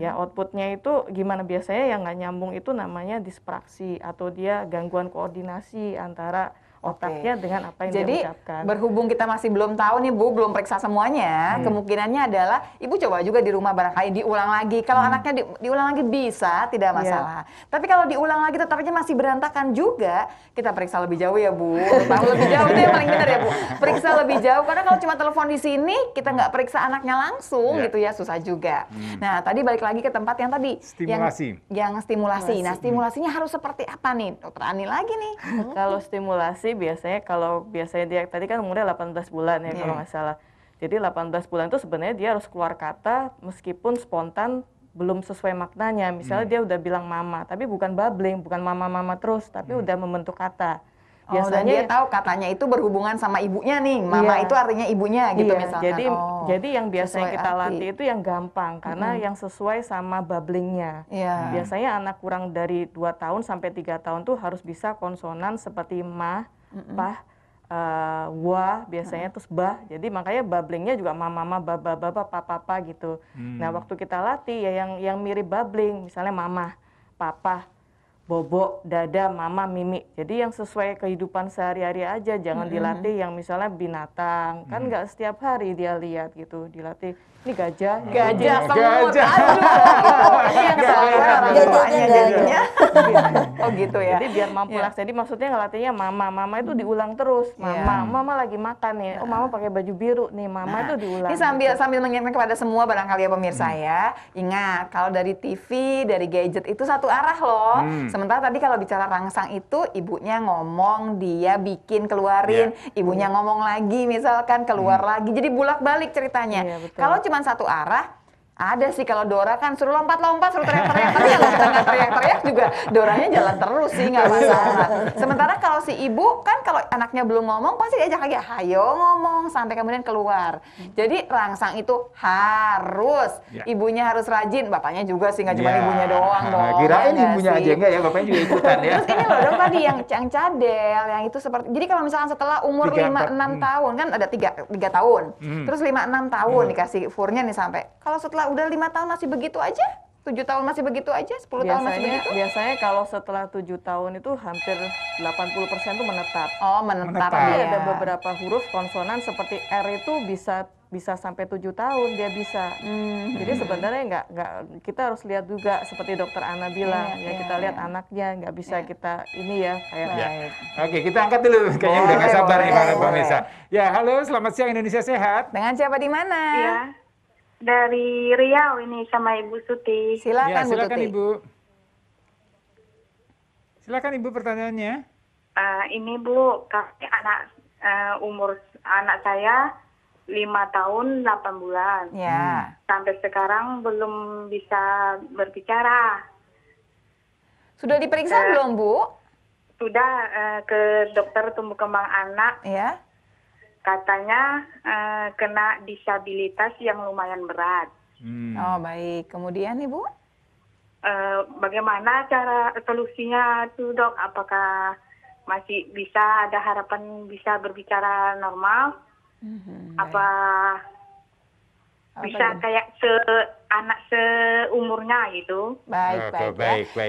Ya outputnya itu gimana biasanya yang nggak nyambung itu namanya dispraksi atau dia gangguan koordinasi antara otaknya dengan apa yang dia ucapkan. Jadi berhubung kita masih belum tahu nih Bu, belum periksa semuanya, kemungkinannya adalah Ibu coba juga di rumah barangkali diulang lagi. Kalau anaknya diulang lagi bisa, tidak masalah. Tapi kalau diulang lagi tetap aja masih berantakan juga, kita periksa lebih jauh ya Bu. Tahu lebih jauh itu yang paling benar ya Bu. Periksa lebih jauh, karena kalau cuma telepon di sini, kita nggak periksa anaknya langsung gitu ya, susah juga. Nah tadi balik lagi ke tempat yang tadi. Stimulasi. Yang stimulasi. Nah stimulasinya harus seperti apa nih? Dokter Ani lagi nih. Kalau stimulasi biasanya dia tadi kan umurnya 18 bulan ya kalau nggak salah. Jadi 18 bulan itu sebenarnya dia harus keluar kata meskipun spontan belum sesuai maknanya. Misalnya dia udah bilang mama, tapi bukan babbling, bukan mama-mama terus, tapi udah membentuk kata. Biasanya dia tahu katanya itu berhubungan sama ibunya nih. Mama itu artinya ibunya gitu misalkan. Jadi yang biasanya kita latih itu yang gampang karena yang sesuai sama babblingnya. Biasanya anak kurang dari 2 tahun sampai 3 tahun tuh harus bisa konsonan seperti ma, pah, wa biasanya terus bah. Jadi makanya babblingnya juga mama, baba, papa gitu. Nah waktu kita latih ya yang mirip babbling, misalnya mama, papa, bobo, dada, mama, mimi. Jadi yang sesuai kehidupan sehari-hari aja, jangan dilatih yang misalnya binatang. Kan nggak setiap hari dia lihat gitu, dilatih. Ini gajah semut. Ini yang salah jadinya. Oh gitu ya. Jadi biar mampu laksana. Jadi maksudnya ngelatihnya mama itu diulang terus. Mama lagi makan nih. Oh mama pakai baju biru nih. Mama itu diulang. Ini sambil mengingatkan kepada semua barangkali ya pemirsa ya. Ingat kalau dari TV, dari gadget itu satu arah loh. Sementara tadi kalau bicara rangsang itu ibunya ngomong, dia bikin keluarin, ibunya ngomong lagi misalkan keluar lagi. Jadi bolak-balik ceritanya. Kalau cuma satu arah, ada sih kalau Dora kan suruh lompat-lompat, suruh teriak-teriak. Tapi kalau kita nggak teriak-teriak juga juga doranya jalan terus sih, nggak masalah. Sementara kalau si ibu kan kalau anaknya belum ngomong pasti diajak lagi, hayo ngomong sampai kemudian keluar. Jadi rangsang itu harus, ibunya harus rajin, bapaknya juga sih, nggak cuma ibunya doang dong. Kirain ibunya aja enggak ya, bapaknya juga ikutan ya. Terus ini loh dong tadi yang cadel, yang itu seperti, jadi kalau misalkan setelah umur 5-6 tahun kan ada 3 tahun, terus 5-6 tahun dikasih furnya nih sampai, kalau setelah udah 5 tahun masih begitu aja, 7 tahun masih begitu aja, 10 tahun masih begitu? Biasanya kalau setelah 7 tahun itu hampir 80% itu menetap. Oh, menetap. Tapi Ya. ada beberapa huruf konsonan seperti R itu bisa sampai 7 tahun dia bisa. Jadi sebenarnya nggak kita harus lihat juga seperti dokter Ana bilang, kita lihat anaknya, nggak bisa kita ini ya kayak. Oke, kita angkat dulu, kayaknya udah nggak sabar nih para pemirsa. Ya, halo, selamat siang Indonesia Sehat. Dengan siapa di mana? Iya. Dari Riau ini sama Ibu Suti. Silakan, Bu silakan Tuti. Ibu. Silakan Ibu pertanyaannya. Ini Bu, umur anak saya 5 tahun 8 bulan. Ya. Sampai sekarang belum bisa berbicara. Sudah diperiksa belum, Bu? Sudah ke dokter tumbuh kembang anak. Ya. Katanya kena disabilitas yang lumayan berat. Oh, baik. Kemudian Ibu? Bagaimana cara solusinya tuh, Dok? Apakah masih bisa ada harapan bisa berbicara normal? Apa bisa kayak anak seumurnya gitu? Baik.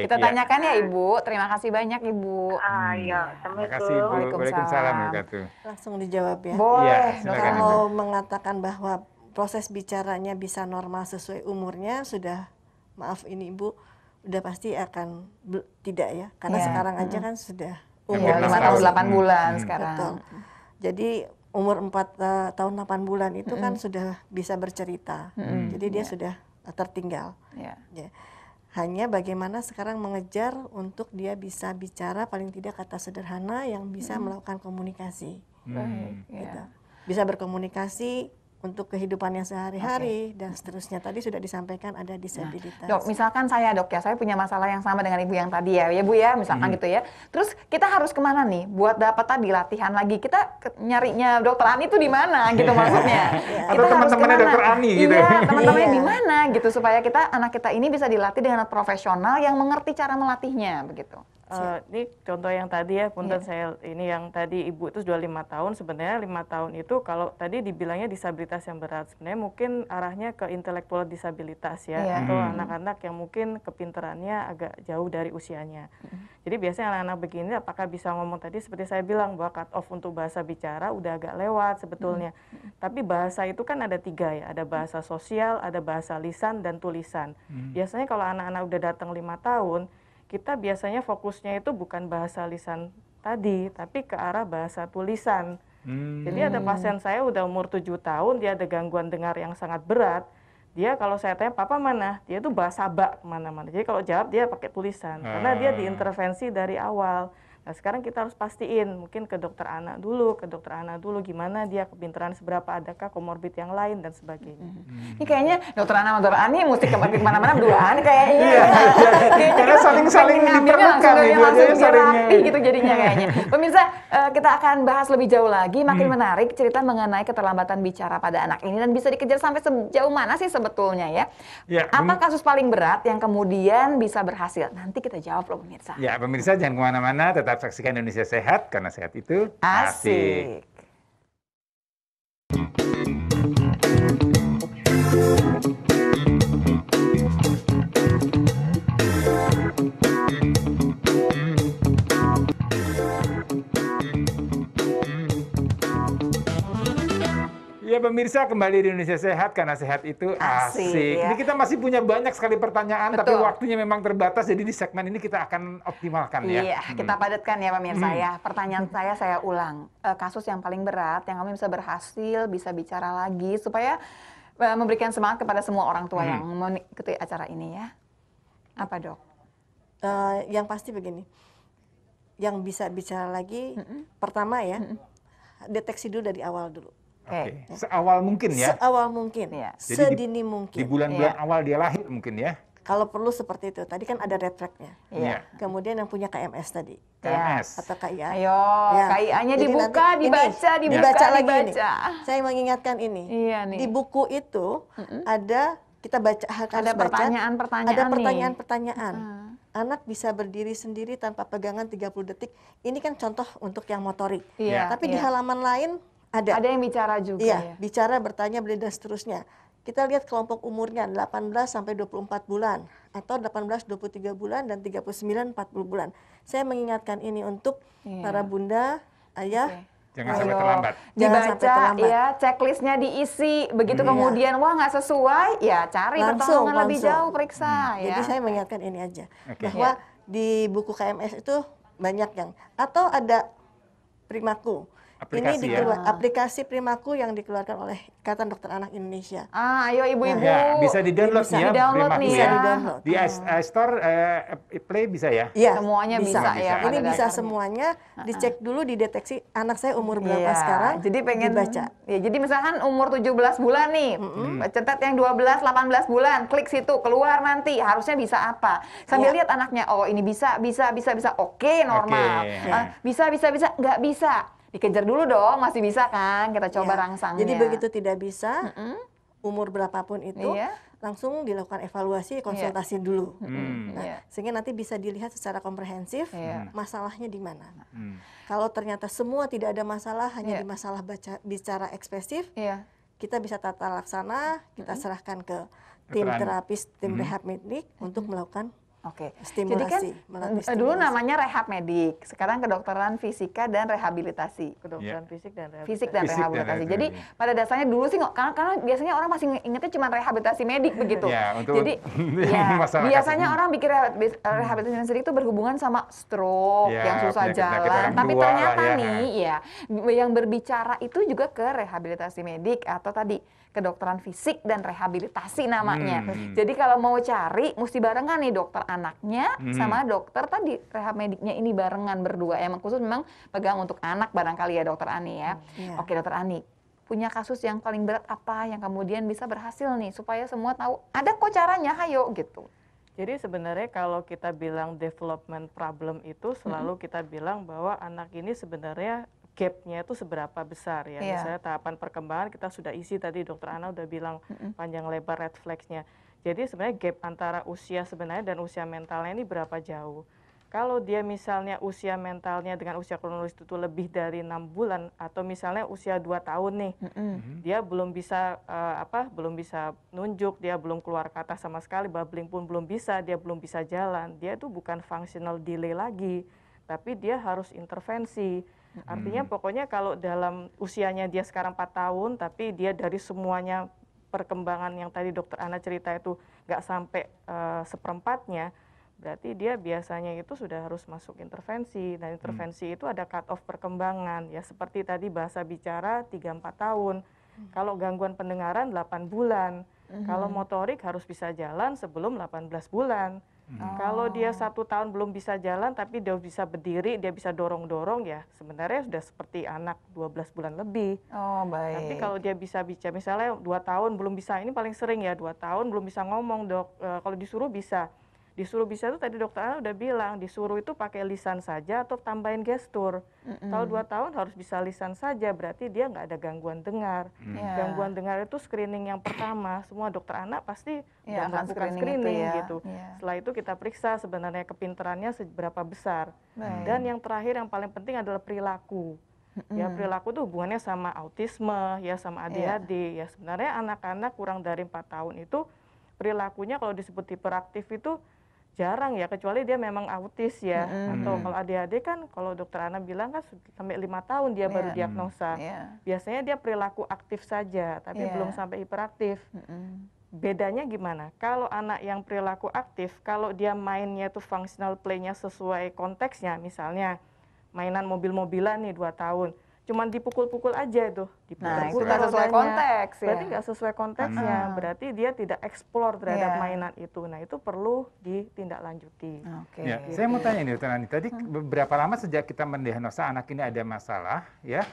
Kita tanyakan ya Ibu. Terima kasih banyak Ibu. Ya, Terima kasih Ibu. Waalaikumsalam. Langsung dijawab ya. Boleh. Kalau mengatakan bahwa proses bicaranya bisa normal sesuai umurnya, sudah, maaf ini Ibu, udah pasti akan tidak ya. Karena sekarang aja kan sudah umur 5 tahun 8 bulan sekarang. Betul. Jadi umur 4 tahun 8 bulan itu kan sudah bisa bercerita. Jadi dia sudah tertinggal. Ya. Hanya bagaimana sekarang mengejar untuk dia bisa bicara paling tidak kata sederhana yang bisa melakukan komunikasi. Gitu. Bisa berkomunikasi untuk kehidupannya sehari-hari dan seterusnya. Tadi sudah disampaikan ada disabilitas. Dok, misalkan saya Dok ya, saya punya masalah yang sama dengan Ibu yang tadi ya Bu ya, misalkan gitu ya. Terus kita harus kemana nih buat dapat tadi latihan lagi? Kita nyarinya dokter Ani itu di mana gitu maksudnya? Atau teman-temannya dokter Ani gitu. Iya, teman-temannya di mana gitu supaya anak kita ini bisa dilatih dengan profesional yang mengerti cara melatihnya begitu. Ini contoh yang tadi ya, punten saya ini yang tadi Ibu itu sudah 5 tahun, sebenarnya 5 tahun itu kalau tadi dibilangnya disabilitas yang berat, sebenarnya mungkin arahnya ke intelektual disabilitas ya, atau anak-anak yang mungkin kepintarannya agak jauh dari usianya. Jadi biasanya anak-anak begini apakah bisa ngomong tadi seperti saya bilang bahwa cut off untuk bahasa bicara udah agak lewat sebetulnya. Tapi bahasa itu kan ada 3 ya, ada bahasa sosial, ada bahasa lisan dan tulisan. Biasanya kalau anak-anak udah datang 5 tahun, kita biasanya fokusnya itu bukan bahasa lisan tadi, tapi ke arah bahasa tulisan. Jadi ada pasien saya udah umur 7 tahun, dia ada gangguan dengar yang sangat berat. Dia kalau saya tanya, papa mana? Dia tuh bahasa bak kemana-mana. Jadi kalau jawab dia pakai tulisan, karena dia diintervensi dari awal. Nah sekarang kita harus pastiin, mungkin ke dokter anak dulu, gimana dia kepintaran seberapa, adakah komorbid yang lain dan sebagainya. Ini kayaknya dokter Ana sama dokter Ani mesti kemana-mana berduaan kayaknya. Karena saling diperlukan Ibu aja rapi gitu jadinya kayaknya. Pemirsa, kita akan bahas lebih jauh lagi, makin menarik cerita mengenai keterlambatan bicara pada anak ini dan bisa dikejar sampai sejauh mana sih sebetulnya ya. Apa kasus paling berat yang kemudian bisa berhasil? Nanti kita jawab loh pemirsa. Ya pemirsa jangan kemana-mana, tetap saksikan Indonesia Sehat karena sehat itu asik. Ya pemirsa, kembali di Indonesia Sehat karena sehat itu asik. Ya. Ini kita masih punya banyak sekali pertanyaan, Betul. tapi waktunya memang terbatas, jadi di segmen ini kita akan optimalkan ya. Iya, kita padatkan ya pemirsa ya. Pertanyaan saya ulang. Kasus yang paling berat, yang kamu bisa berhasil, bisa bicara lagi, supaya memberikan semangat kepada semua orang tua yang mengikuti acara ini ya. Apa Dok? Yang pasti begini, yang bisa bicara lagi, pertama ya, deteksi dulu dari awal dulu. Oke. Seawal mungkin ya. Seawal mungkin, ya. Sedini mungkin. Di bulan-bulan awal dia lahir mungkin ya. Kalau perlu seperti itu. Tadi kan ada red flag-nya. Iya. Kemudian yang punya KMS tadi. KMS. Atau KIA. Ayo, Ya. KIA-nya Jadi dibuka, nanti dibaca lagi. ini. Saya mengingatkan ini. Iya nih. Di buku itu ada kita baca ada pertanyaan-pertanyaan. Ada pertanyaan-pertanyaan. Anak bisa berdiri sendiri tanpa pegangan 30 detik. Ini kan contoh untuk yang motorik. Iya. Tapi di halaman lain ada yang bicara juga. Iya, ya. bicara, bertanya, dan seterusnya. Kita lihat kelompok umurnya 18 sampai 24 bulan atau 18 23 bulan dan 39 40 bulan. Saya mengingatkan ini untuk para bunda, ayah. Jangan sampai terlambat. Dibaca ya, checklistnya diisi. Begitu kemudian wah nggak sesuai, ya cari pertolongan lebih jauh, periksa. Ya. Jadi saya mengingatkan ini aja bahwa di buku KMS itu banyak yang atau ada Primaku. Aplikasi, ini aplikasi Primaku yang dikeluarkan oleh Ikatan Dokter Anak Indonesia. Ayo ibu-ibu. Ya, bisa di-download ya. Di-download nih ya. Di-download. Di iStore, Play bisa ya? Iya, semuanya bisa ya. Ini bisa semuanya. Dicek dulu, dideteksi anak saya umur berapa sekarang. Jadi pengen dibaca. Ya, jadi misalkan umur 17 bulan nih. Cetet yang 12, 18 bulan, klik situ, keluar nanti harusnya bisa apa. Sambil lihat anaknya, oh ini bisa. Oke, normal. Bisa, nggak bisa. Dikejar dulu dong, masih bisa kan? Kita coba rangsangnya. Jadi begitu tidak bisa, umur berapapun itu, langsung dilakukan evaluasi, konsultasi dulu. Sehingga nanti bisa dilihat secara komprehensif masalahnya di mana. Kalau ternyata semua tidak ada masalah, hanya di masalah bicara ekspresif, kita bisa tata laksana, kita serahkan ke tim terapis, tim rehab medik untuk melakukan stimulasi. Jadi kan dulu namanya rehab medik, sekarang kedokteran fisika dan rehabilitasi. Kedokteran fisik dan rehabilitasi. Fisik dan rehabilitasi. Jadi pada dasarnya dulu sih karena biasanya orang masih ingatnya cuma rehabilitasi medik begitu. Jadi biasanya orang pikir rehabilitasi medik itu berhubungan sama stroke yang susah jalan. Tapi ternyata nih yang berbicara itu juga ke rehabilitasi medik atau tadi kedokteran fisik dan rehabilitasi namanya. Jadi kalau mau cari mesti barengan nih dokter anaknya sama dokter tadi rehab mediknya ini barengan berdua. Emang khusus memang pegang untuk anak barangkali ya dokter Ani ya. Oke dokter Ani, punya kasus yang paling berat apa yang kemudian bisa berhasil nih supaya semua tahu ada kok caranya, hayo gitu. Jadi sebenarnya kalau kita bilang development problem itu selalu kita bilang bahwa anak ini sebenarnya gap-nya itu seberapa besar ya. Misalnya tahapan perkembangan kita sudah isi tadi dokter Ana udah bilang panjang lebar red flags-nya. Jadi sebenarnya gap antara usia sebenarnya dan usia mentalnya ini berapa jauh. Kalau dia misalnya usia mentalnya dengan usia kronologis itu lebih dari 6 bulan atau misalnya usia 2 tahun nih. Dia belum bisa belum bisa nunjuk, dia belum keluar kata sama sekali, babbling pun belum bisa, dia belum bisa jalan. Dia itu bukan functional delay lagi, tapi dia harus intervensi. Artinya pokoknya kalau dalam usianya dia sekarang 4 tahun, tapi dia dari semuanya perkembangan yang tadi dokter Ana cerita itu nggak sampai seperempatnya, berarti dia biasanya itu sudah harus masuk intervensi. Dan intervensi itu ada cut off perkembangan, ya seperti tadi bahasa bicara 3-4 tahun. Kalau gangguan pendengaran 8 bulan, kalau motorik harus bisa jalan sebelum 18 bulan. Kalau dia 1 tahun belum bisa jalan tapi dia bisa berdiri, dia bisa dorong-dorong, ya sebenarnya sudah seperti anak 12 bulan lebih. Tapi kalau dia bisa bicara, misalnya 2 tahun belum bisa, ini paling sering ya, 2 tahun belum bisa ngomong dok, kalau disuruh bisa. Disuruh bisa itu tadi dokter Ana udah bilang, disuruh itu pakai lisan saja atau tambahin gestur. Kalau 2 tahun harus bisa lisan saja, berarti dia nggak ada gangguan dengar. Gangguan dengar itu screening yang pertama, semua dokter anak pasti udah melakukan screening gitu. Setelah itu kita periksa sebenarnya kepintarannya seberapa besar. Dan yang terakhir yang paling penting adalah perilaku. Ya perilaku itu hubungannya sama autisme, ya sama ADHD. Ya sebenarnya anak-anak kurang dari 4 tahun itu perilakunya kalau disebut hiperaktif itu jarang ya, kecuali dia memang autis ya. Atau kalau ADHD kan kalau dokter Ana bilang kan sampai 5 tahun dia baru diagnosa. Biasanya dia perilaku aktif saja, tapi belum sampai hiperaktif. Bedanya gimana? Kalau anak yang perilaku aktif, kalau dia mainnya itu functional play-nya sesuai konteksnya, misalnya mainan mobil-mobilan nih 2 tahun, cuman dipukul-pukul aja itu, itu nggak sesuai konteks ya. Berarti nggak sesuai konteksnya, berarti dia tidak explore terhadap mainan itu. Nah itu perlu ditindaklanjuti. Saya mau tanya nih dokter Ani, tadi berapa lama sejak kita mendiagnosa anak ini ada masalah ya,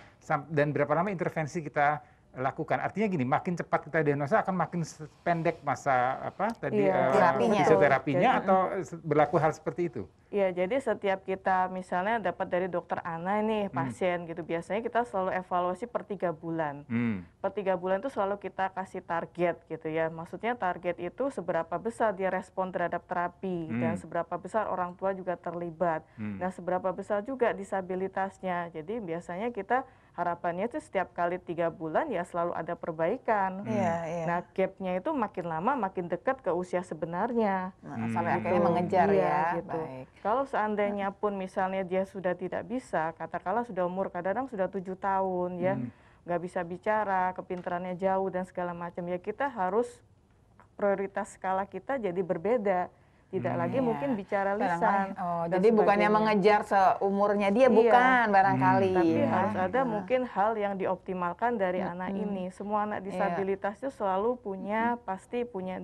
dan berapa lama intervensi kita lakukan. Artinya gini, makin cepat kita diagnosa akan makin pendek masa terapinya. fisioterapinya atau berlaku hal seperti itu? Iya, jadi setiap kita misalnya dapat dari dokter Ana nih pasien gitu, biasanya kita selalu evaluasi per 3 bulan. Per 3 bulan itu selalu kita kasih target gitu ya. Maksudnya target itu seberapa besar dia respon terhadap terapi dan seberapa besar orang tua juga terlibat. Dan seberapa besar juga disabilitasnya. Jadi biasanya kita harapannya itu setiap kali 3 bulan ya selalu ada perbaikan. Nah, gapnya itu makin lama makin dekat ke usia sebenarnya. Sampai akhirnya mengejar ya. Gitu. Kalau seandainya pun misalnya dia sudah tidak bisa, katakanlah sudah umur kadang-kadang sudah 7 tahun ya, nggak bisa bicara, kepintarannya jauh dan segala macam, ya kita harus prioritas skala kita jadi berbeda. Tidak lagi mungkin bicara lisan. Jadi bukannya mengejar seumurnya dia, bukan barangkali. Tapi harus ada mungkin hal yang dioptimalkan dari anak ini. Semua anak disabilitas itu selalu punya, pasti punya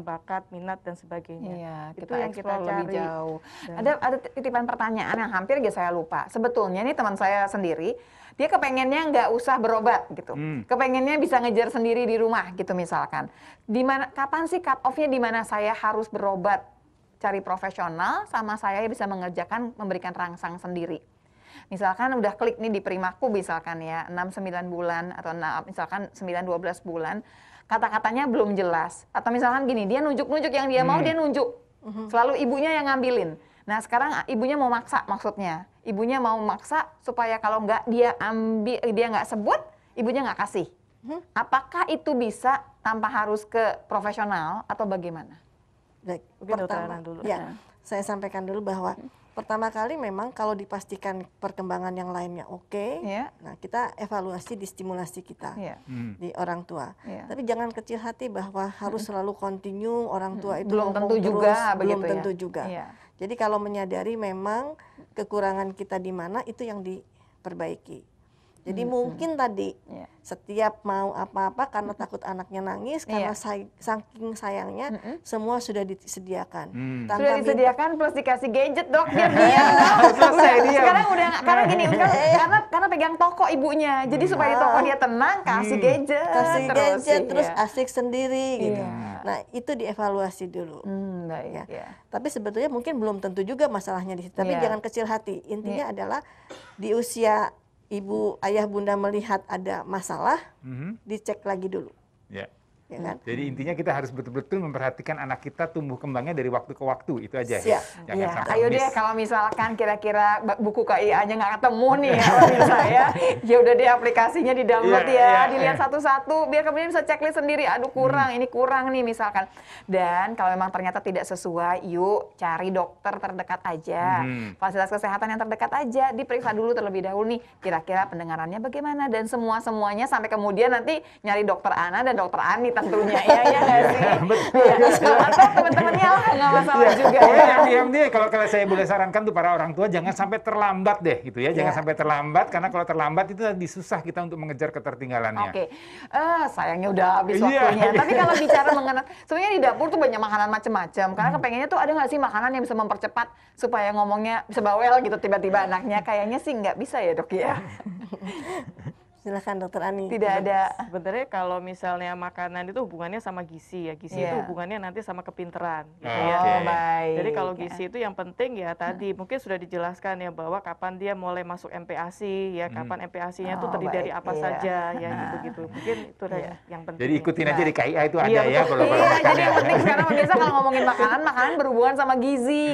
bakat, minat dan sebagainya. Itu yang kita cari. Lebih jauh. Ada titipan pertanyaan yang hampir saya lupa. Sebetulnya ini teman saya sendiri, dia kepengennya nggak usah berobat gitu. Kepengennya bisa ngejar sendiri di rumah gitu misalkan. Kapan sih cut off-nya di mana saya harus berobat? Cari profesional sama saya bisa memberikan rangsang sendiri. Misalkan udah klik nih di Primaku misalkan ya, 6-9 bulan atau misalkan 9-12 bulan, kata-katanya belum jelas. Atau misalkan gini, dia nunjuk-nunjuk yang dia mau, dia nunjuk. Selalu ibunya yang ngambilin. Nah sekarang ibunya mau maksa maksudnya. Ibunya mau maksa supaya kalau nggak dia nggak sebut, ibunya nggak kasih. Apakah itu bisa tanpa harus ke profesional atau bagaimana? Baik, pertama dulu. Ya, saya sampaikan dulu bahwa pertama kali memang kalau dipastikan perkembangan yang lainnya oke, nah kita evaluasi di stimulasi kita di orang tua. Tapi jangan kecil hati bahwa harus selalu continue orang tua itu belum tentu juga, belum tentu juga. Jadi kalau menyadari memang kekurangan kita di mana itu yang diperbaiki. Jadi mungkin tadi setiap mau apa-apa karena takut anaknya nangis, karena saking sayangnya semua sudah disediakan. Sudah disediakan plus dikasih gadget dok biar diam. Sekarang udah karena gini karena pegang toko ibunya, jadi supaya di toko dia tenang kasih gadget, terus asik sendiri gitu. Nah itu dievaluasi dulu. Tapi sebetulnya mungkin belum tentu juga masalahnya di situ. Tapi jangan kecil hati. Intinya adalah di usia ibu, ayah, bunda melihat ada masalah, dicek lagi dulu. Ya kan? Jadi intinya kita harus betul-betul memperhatikan anak kita tumbuh kembangnya dari waktu ke waktu, itu aja. Jangan sampai ayo deh kalau misalkan kira-kira buku KIA-nya nggak ketemu nih ya, ya udah deh aplikasinya di download dilihat satu-satu, biar kemudian bisa checklist sendiri, aduh kurang, ini kurang nih misalkan. Dan kalau memang ternyata tidak sesuai, yuk cari dokter terdekat aja, fasilitas kesehatan yang terdekat aja, diperiksa dulu terlebih dahulu nih, kira-kira pendengarannya bagaimana, dan semuanya sampai kemudian nanti nyari dokter Ana dan dokter Ani tentunya, ya sih. Atau teman-temannya lah, nggak masalah juga. Yang kalau saya boleh sarankan tuh para orang tua jangan sampai terlambat deh, gitu ya. Jangan sampai terlambat karena kalau terlambat itu nanti susah kita untuk mengejar ketertinggalannya. Sayangnya udah habis waktunya. Tapi kalau bicara mengenai, sebenarnya di dapur tuh banyak makanan macam-macam. Karena kepengennya tuh ada nggak sih makanan yang bisa mempercepat supaya ngomongnya bisa bawel gitu tiba-tiba anaknya. Kayaknya sih nggak bisa ya dok ya. Silakan dokter Ani. Tidak ada. Sebenarnya kalau misalnya makanan itu hubungannya sama gizi ya. Gizi itu hubungannya nanti sama kepintaran. Gitu ya. Baik. Jadi kalau gizi itu yang penting ya tadi mungkin sudah dijelaskan ya bahwa kapan dia mulai masuk MPASI ya, kapan MPASI-nya itu terdiri dari apa saja ya gitu-gitu. Mungkin itu yang penting. Jadi ikutin aja di KIA itu ada ya. Jadi yang penting sekarang biasa kalau ngomongin makanan berhubungan sama gizi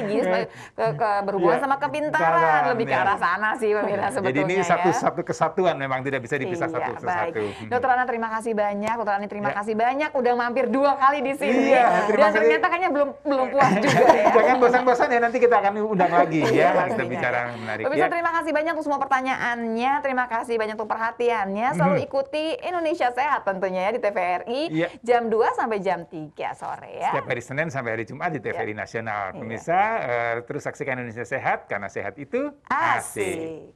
berhubungan sama kepintaran, lebih ke arah sana sih pemirsa sebetulnya. Jadi ini satu kesatuan memang tidak bisa dipisah satu persatu. Dokter Ana terima kasih banyak, Dokter Ani terima kasih banyak udah mampir 2 kali di sini. Dan ternyata kayaknya belum puas juga ya. Jangan bosan-bosan ya, nanti kita akan undang lagi ya, kita bicara menarik. Pemirsa terima kasih banyak untuk semua pertanyaannya, terima kasih banyak untuk perhatiannya. Selalu ikuti Indonesia Sehat tentunya ya di TVRI jam 2 sampai jam 3 sore ya. Setiap hari Senin sampai hari Jumat di TVRI Nasional. Pemirsa terus saksikan Indonesia Sehat karena sehat itu asik.